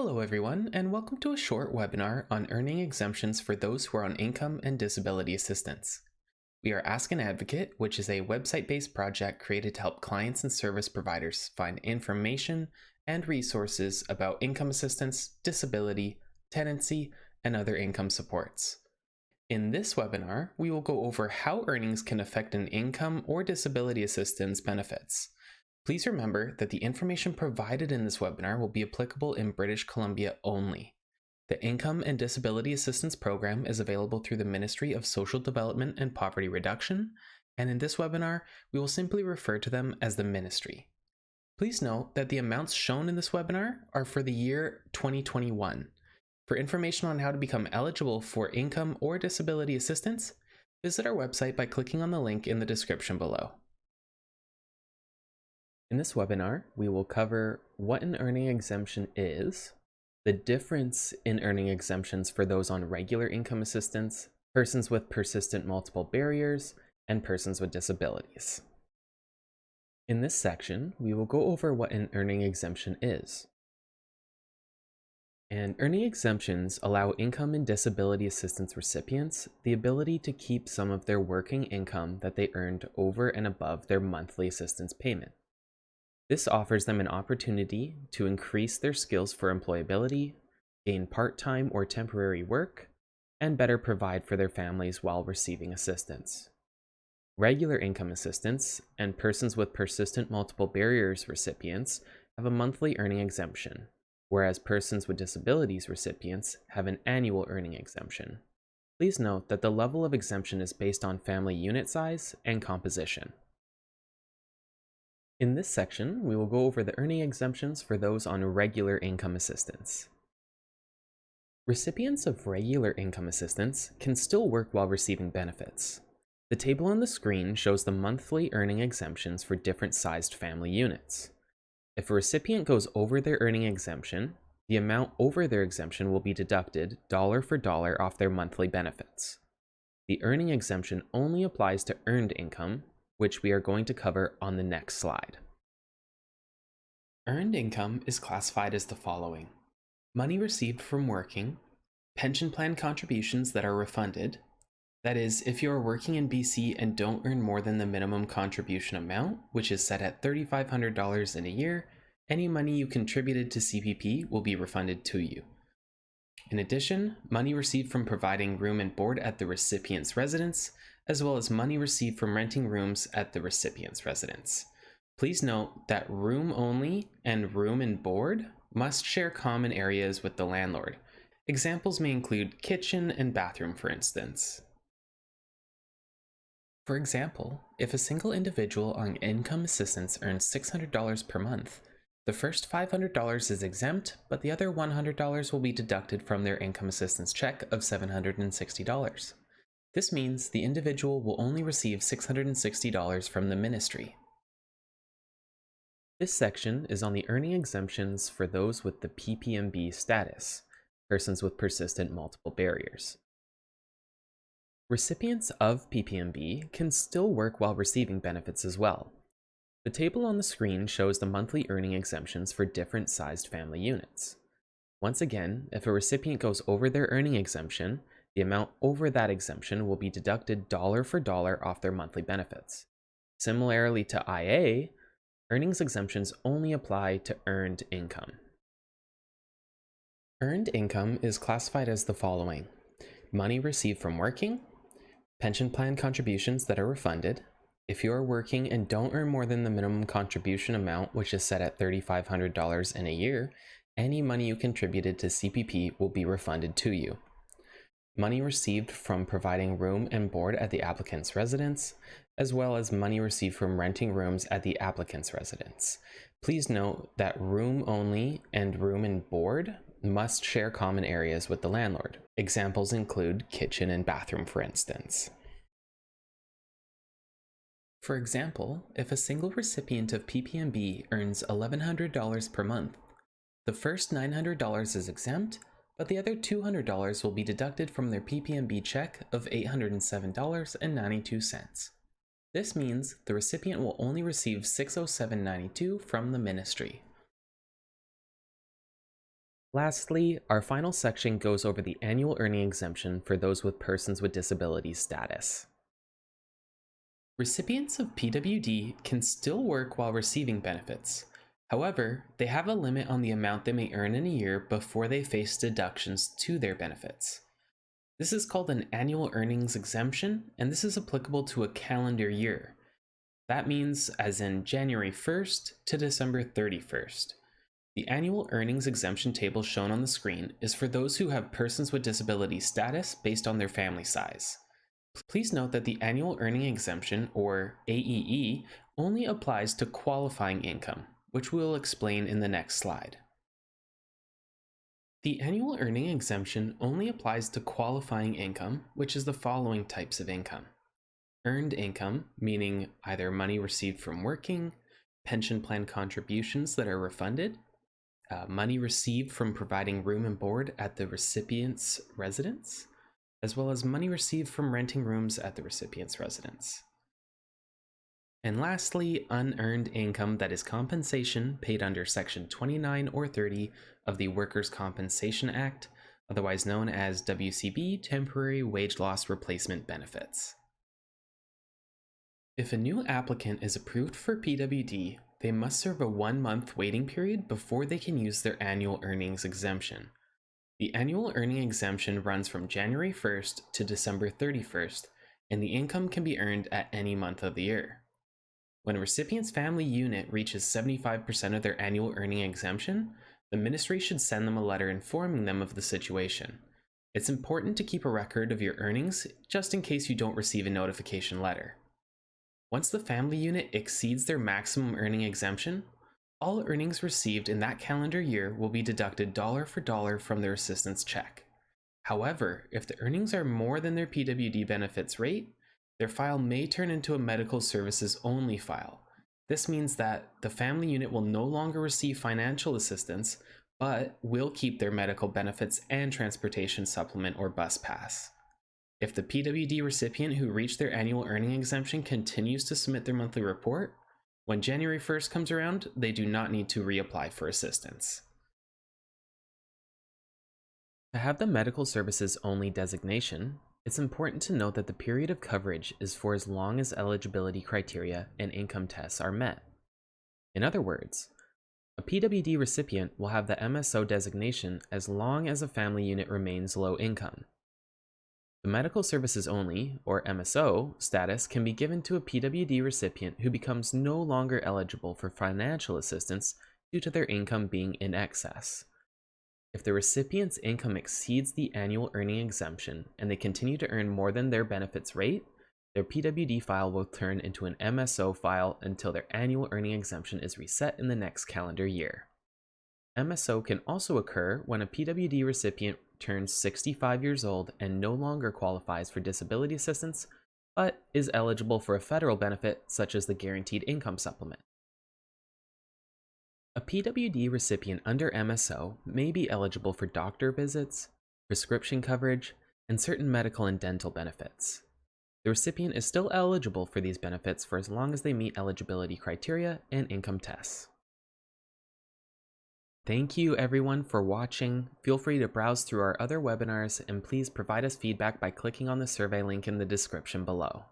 Hello everyone, and welcome to a short webinar on earning exemptions for those who are on income and disability assistance. We are Ask an Advocate, which is a website-based project created to help clients and service providers find information and resources about income assistance, disability, tenancy, and other income supports. In this webinar, we will go over how earnings can affect an income or disability assistance benefits. Please remember that the information provided in this webinar will be applicable in British Columbia only. The Income and Disability Assistance Program is available through the Ministry of Social Development and Poverty Reduction, and in this webinar, we will simply refer to them as the Ministry. Please note that the amounts shown in this webinar are for the year 2021. For information on how to become eligible for income or disability assistance, visit our website by clicking on the link in the description below. In this webinar, we will cover what an earning exemption is, the difference in earning exemptions for those on regular income assistance, persons with persistent multiple barriers, and persons with disabilities. In this section, we will go over what an earning exemption is. And earning exemptions allow income and disability assistance recipients the ability to keep some of their working income that they earned over and above their monthly assistance payment. This offers them an opportunity to increase their skills for employability, gain part-time or temporary work, and better provide for their families while receiving assistance. Regular income assistance and persons with persistent multiple barriers recipients have a monthly earning exemption, whereas persons with disabilities recipients have an annual earning exemption. Please note that the level of exemption is based on family unit size and composition. In this section, we will go over the earning exemptions for those on regular income assistance. Recipients of regular income assistance can still work while receiving benefits. The table on the screen shows the monthly earning exemptions for different sized family units. If a recipient goes over their earning exemption, the amount over their exemption will be deducted dollar for dollar off their monthly benefits. The earning exemption only applies to earned income, which we are going to cover on the next slide. Earned income is classified as the following: money received from working, pension plan contributions that are refunded, that is, if you are working in BC and don't earn more than the minimum contribution amount, which is set at $3,500 in a year, any money you contributed to CPP will be refunded to you. In addition, money received from providing room and board at the recipient's residence, as well as money received from renting rooms at the recipient's residence. Please note that room only and room and board must share common areas with the landlord. Examples may include kitchen and bathroom, for instance. For example, if a single individual on income assistance earns $600 per month, the first $500 is exempt, but the other $100 will be deducted from their income assistance check of $760. This means the individual will only receive $660 from the ministry. This section is on the earning exemptions for those with the PPMB status, persons with persistent multiple barriers. Recipients of PPMB can still work while receiving benefits as well. The table on the screen shows the monthly earning exemptions for different sized family units. Once again, if a recipient goes over their earning exemption, the amount over that exemption will be deducted dollar for dollar off their monthly benefits. Similarly to IA, earnings exemptions only apply to earned income. Earned income is classified as the following: money received from working, pension plan contributions that are refunded. If you are working and don't earn more than the minimum contribution amount, which is set at $3,500 in a year, any money you contributed to CPP will be refunded to you. Money received from providing room and board at the applicant's residence, as well as money received from renting rooms at the applicant's residence. Please note that room only and room and board must share common areas with the landlord. Examples include kitchen and bathroom, for instance. For example, if a single recipient of PPMB earns $1,100 per month, the first $900 is exempt, but the other $200 will be deducted from their PPMB check of $807.92. This means the recipient will only receive $607.92 from the ministry. Lastly, our final section goes over the annual earning exemption for those with persons with disabilities status. Recipients of PWD can still work while receiving benefits. However, they have a limit on the amount they may earn in a year before they face deductions to their benefits. This is called an annual earnings exemption, and this is applicable to a calendar year. That means as in January 1st to December 31st. The annual earnings exemption table shown on the screen is for those who have persons with disability status based on their family size. Please note that the annual earning exemption, or AEE, only applies to qualifying income, which we'll explain in the next slide. The annual earning exemption only applies to qualifying income, which is the following types of income. Earned income, meaning either money received from working, pension plan contributions that are refunded, money received from providing room and board at the recipient's residence, as well as money received from renting rooms at the recipient's residence. And lastly, unearned income that is compensation paid under Section 29 or 30 of the Workers' Compensation Act, otherwise known as WCB Temporary Wage Loss Replacement Benefits. If a new applicant is approved for PWD, they must serve a 1-month waiting period before they can use their annual earnings exemption. The annual earning exemption runs from January 1st to December 31st, and the income can be earned at any month of the year. When a recipient's family unit reaches 75% of their annual earning exemption, the ministry should send them a letter informing them of the situation. It's important to keep a record of your earnings just in case you don't receive a notification letter. Once the family unit exceeds their maximum earning exemption, all earnings received in that calendar year will be deducted dollar for dollar from their assistance check. However, if the earnings are more than their PWD benefits rate, their file may turn into a medical services only file. This means that the family unit will no longer receive financial assistance, but will keep their medical benefits and transportation supplement or bus pass. If the PWD recipient who reached their annual earning exemption continues to submit their monthly report, when January 1st comes around, they do not need to reapply for assistance. To have the medical services only designation, it's important to note that the period of coverage is for as long as eligibility criteria and income tests are met. In other words, a PWD recipient will have the MSO designation as long as a family unit remains low income. The medical services only, or MSO, status can be given to a PWD recipient who becomes no longer eligible for financial assistance due to their income being in excess. If the recipient's income exceeds the annual earning exemption and they continue to earn more than their benefits rate, their PWD file will turn into an MSO file until their annual earning exemption is reset in the next calendar year. MSO can also occur when a PWD recipient turns 65 years old and no longer qualifies for disability assistance, but is eligible for a federal benefit such as the Guaranteed Income Supplement. A PWD recipient under MSO may be eligible for doctor visits, prescription coverage, and certain medical and dental benefits. The recipient is still eligible for these benefits for as long as they meet eligibility criteria and income tests. Thank you everyone for watching. Feel free to browse through our other webinars and please provide us feedback by clicking on the survey link in the description below.